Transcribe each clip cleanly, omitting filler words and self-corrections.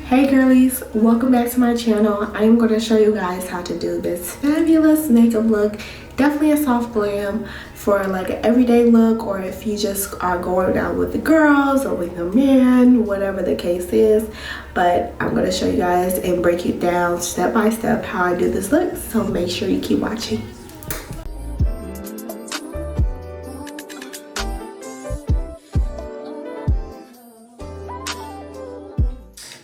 Hey girlies, welcome back to my channel. I am going to show you guys how to do this fabulous makeup look. Definitely a soft glam for like an everyday look, or if you just are going out with the girls or with your man, whatever the case is. But I'm going to show you guys and break it down step by step how I do this look, so make sure you keep watching.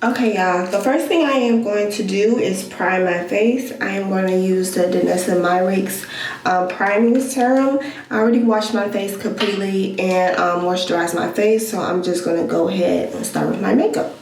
Okay, y'all, the first thing I am going to do is prime my face. I am going to use the Danessa Myricks priming serum. I already washed my face completely and moisturized my face, so I'm just going to go ahead and start with my makeup.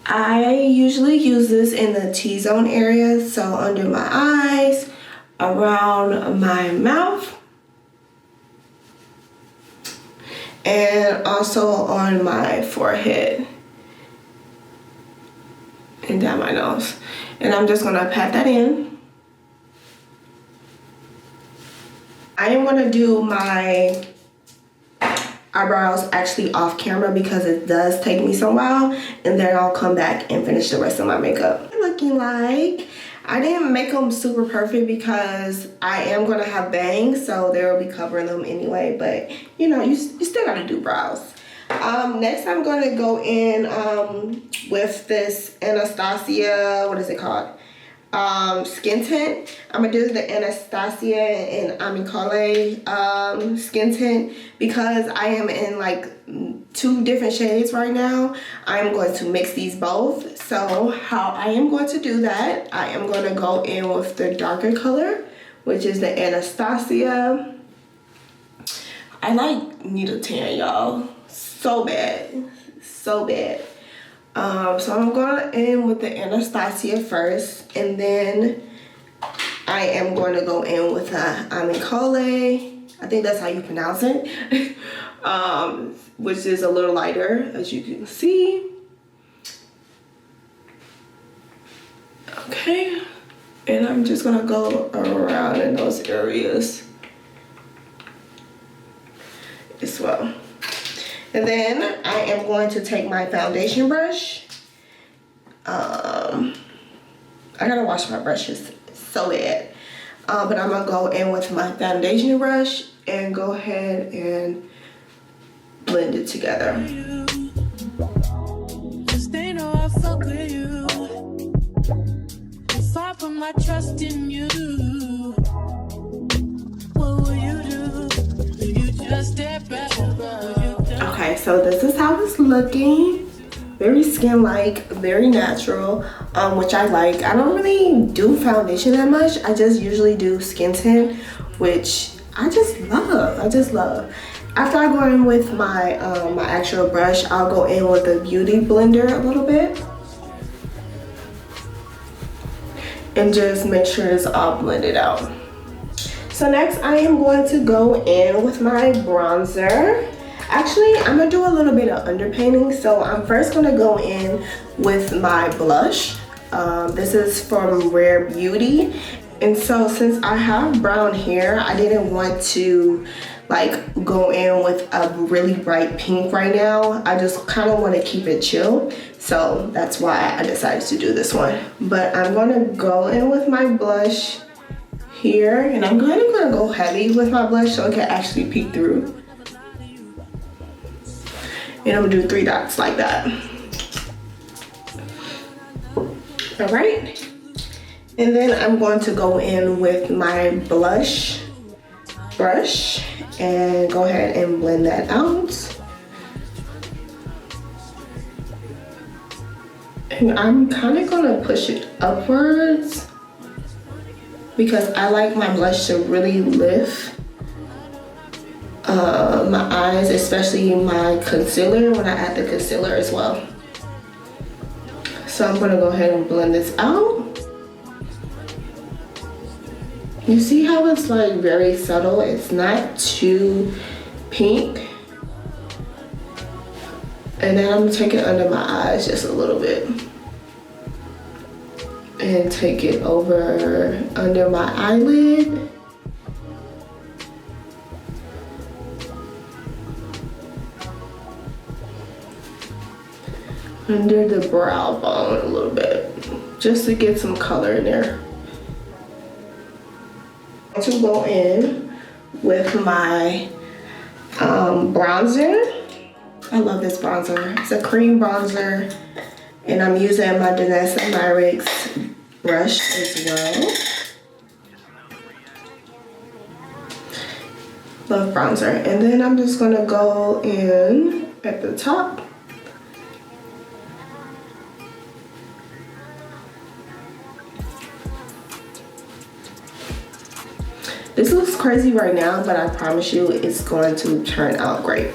I usually use this in the T-zone area, so under my eyes, around my mouth, and also on my forehead and down my nose. And I'm just gonna pat that in. I am gonna do my eyebrows actually off camera because it does take me some while, and then I'll come back and finish the rest of my makeup. Looking like I didn't make them super perfect because I am gonna have bangs, so they'll be covering them anyway, but you know, you still gotta do brows. Next I'm gonna go in with this Anastasia, what is it called? Skin tint. I'm gonna do the Anastasia and Amicale skin tint because I am in like 2 different shades right now. I'm going to mix these both. So how I am going to do that, I am gonna go in with the darker color, which is the Anastasia. I like needle tan, y'all. So bad, so bad. So I'm going in with the Anastasia first, and then I am going to go in with Amicale. I think that's how you pronounce it, which is a little lighter, as you can see. Okay, and I'm just gonna go around in those areas as well. And then I am going to take my foundation brush. I gotta wash my brushes so bad. But I'm gonna go in with my foundation brush and go ahead and blend it together. Just they know I fuck with you. If I put my trust in you, what will you do? You just step back. Okay, so this is how it's looking. Very skin-like, very natural, which I like. I don't really do foundation that much. I just usually do skin tint, which I just love. After I go in with my my actual brush, I'll go in with a beauty blender a little bit and just make sure it's all blended out. So next I am going to go in with my bronzer. Actually, I'm gonna do a little bit of underpainting, so I'm first gonna go in with my blush. This is from Rare Beauty, and so since I have brown hair, I didn't want to like go in with a really bright pink right now. I just kind of want to keep it chill, so that's why I decided to do this one. But I'm gonna go in with my blush here, and I'm gonna go heavy with my blush so it can actually peek through. And I'm gonna do 3 dots like that. All right. And then I'm going to go in with my blush brush and go ahead and blend that out. And I'm kind of gonna push it upwards because I like my blush to really lift my eyes, especially my concealer, when I add the concealer as well. So I'm gonna go ahead and blend this out. You see how it's like very subtle? It's not too pink. And then I'm gonna take it under my eyes just a little bit. And take it over under my eyelid. under the brow bone a little bit, just to get some color in there. To go in with my bronzer. I love this bronzer. It's a cream bronzer, and I'm using my Danessa Myricks brush as well. Love bronzer. And then I'm just gonna go in at the top. This looks crazy right now, but I promise you it's going to turn out great.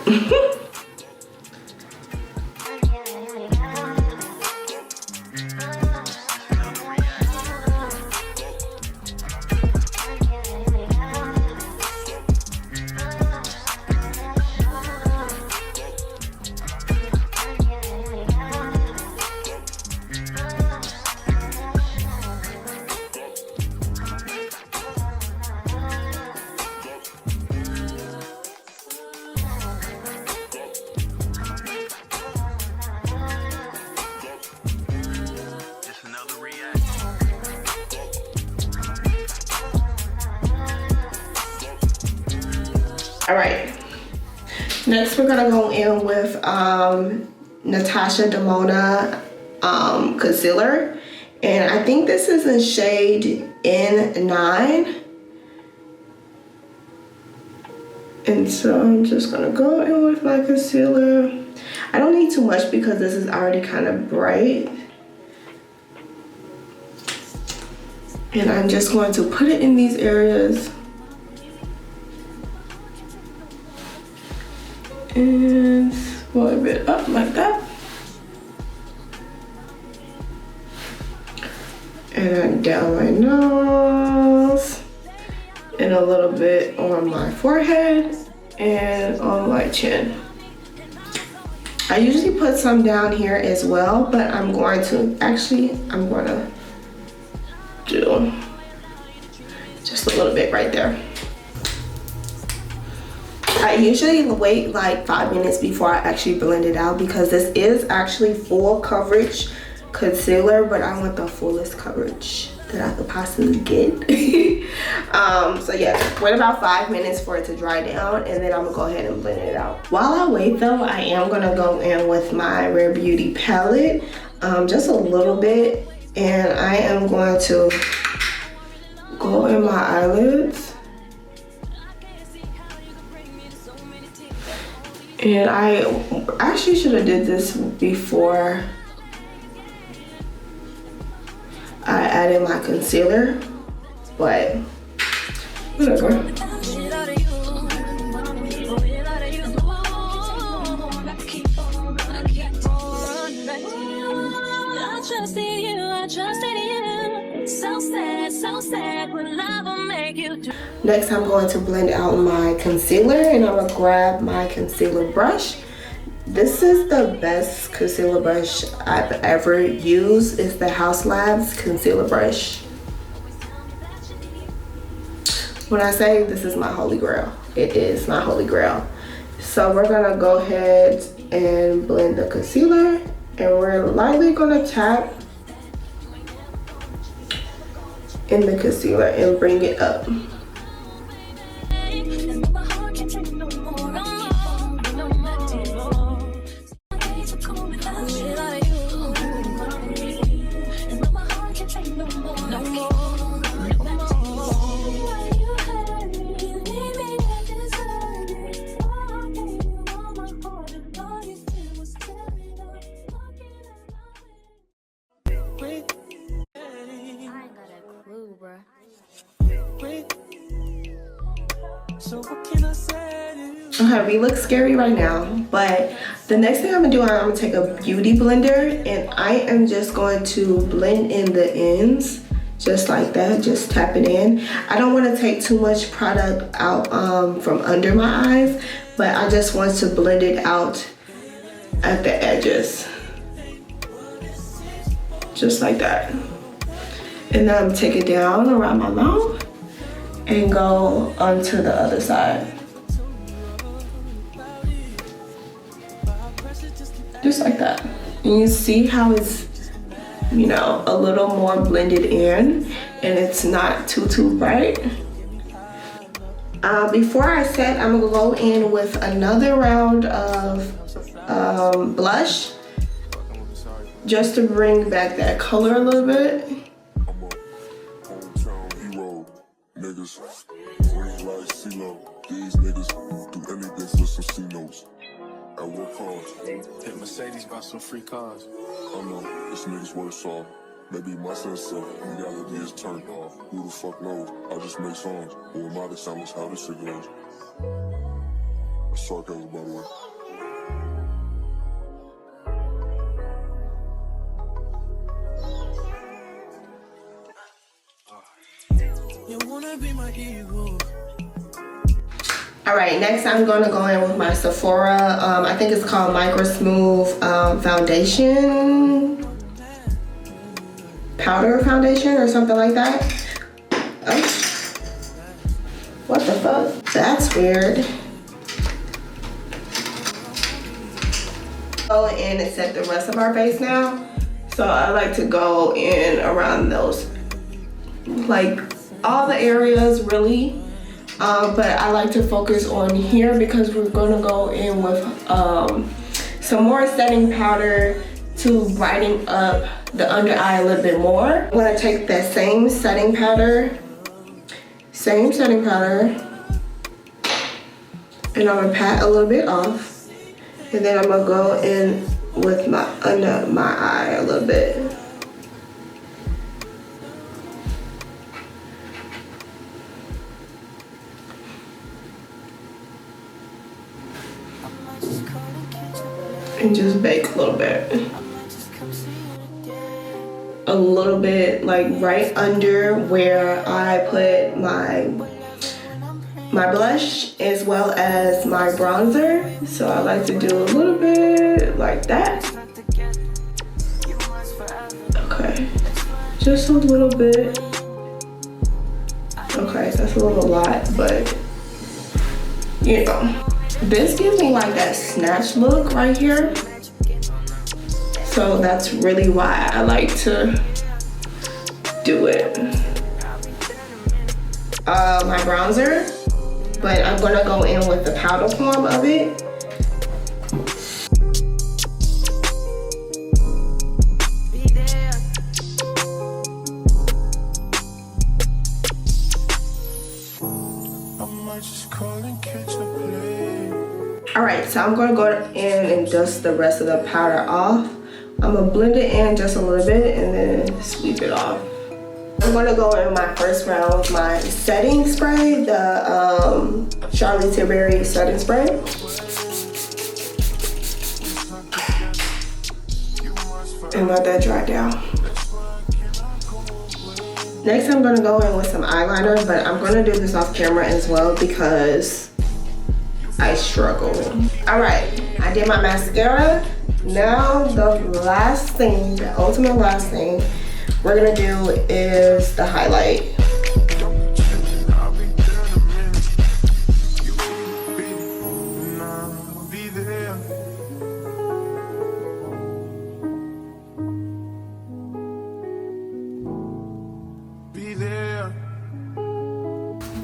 All right, next we're gonna go in with Natasha Denona concealer, and I think this is in shade N9. And so I'm just gonna go in with my concealer. I don't need too much because this is already kind of bright. And I'm just going to put it in these areas. And swipe it up like that. And then down my nose. And a little bit on my forehead and on my chin. I usually put some down here as well, but I'm going to do just a little bit right there. I usually wait like 5 minutes before I actually blend it out because this is actually full coverage concealer, but I want the fullest coverage that I could possibly get. So yeah, wait about 5 minutes for it to dry down, and then I'm gonna go ahead and blend it out. While I wait though, I am gonna go in with my Rare Beauty palette, just a little bit, and I am going to go in my eyelids. And I actually should have did this before I added my concealer, but whatever. Next, I'm going to blend out my concealer, and I'm gonna grab my concealer brush. This is the best concealer brush I've ever used. It's the House Labs concealer brush. When I say this is my holy grail, it is my holy grail. So we're gonna go ahead and blend the concealer, and we're lightly gonna tap in the concealer and bring it up. Okay, we look scary right now, but the next thing I'm gonna do, I'm gonna take a beauty blender, and I am just going to blend in the ends, just like that, just tap it in. I don't wanna take too much product out from under my eyes, but I just want to blend it out at the edges, just like that. And then I'm gonna take it down around my mouth and go onto the other side. Just like that. And you see how it's, you know, a little more blended in and it's not too bright. Before I set, I'm gonna go in with another round of blush just to bring back that color a little bit. These niggas do anything for some C-notes. At what cost? Hit Mercedes, got some free cars. I know, this nigga's worse off. Maybe my sense of reality is turned off. Who the fuck knows? I just make songs. Who am I to sound how this shit goes? That's sarcasm, by the way. You wanna be my hero. All right, next I'm gonna go in with my Sephora, I think it's called Micro Smooth Foundation, powder foundation or something like that. Oh, what the fuck? That's weird. Go in and set the rest of our face now. So I like to go in around those, like all the areas really. But I like to focus on here because we're gonna go in with some more setting powder to brighten up the under eye a little bit more. I'm gonna take that same setting powder, and I'm gonna pat a little bit off, and then I'm gonna go in with my under my eye a little bit. And just bake a little bit, like right under where I put my blush as well as my bronzer. So I like to do a little bit like that. Okay, just a little bit. Okay, that's a little lot, but you know. This gives me like that snatch look right here. So that's really why I like to do it. My bronzer, but I'm gonna go in with the powder form of it. Alright, so I'm going to go in and dust the rest of the powder off. I'm going to blend it in just a little bit and then sweep it off. I'm going to go in my first round with my setting spray, the TiaShirese setting spray. And let that dry down. Next I'm going to go in with some eyeliner, but I'm going to do this off camera as well because I struggle. All right, I did my mascara. Now the last thing, the ultimate last thing we're gonna do is the highlight.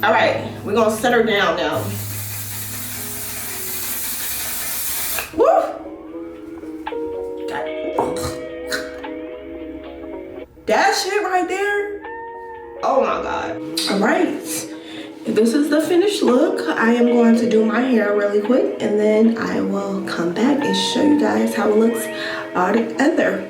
All right, we're gonna set her down now. That shit right there, oh my god. All right, this is the finished look. I am going to do my hair really quick and then I will come back and show you guys how it looks all together.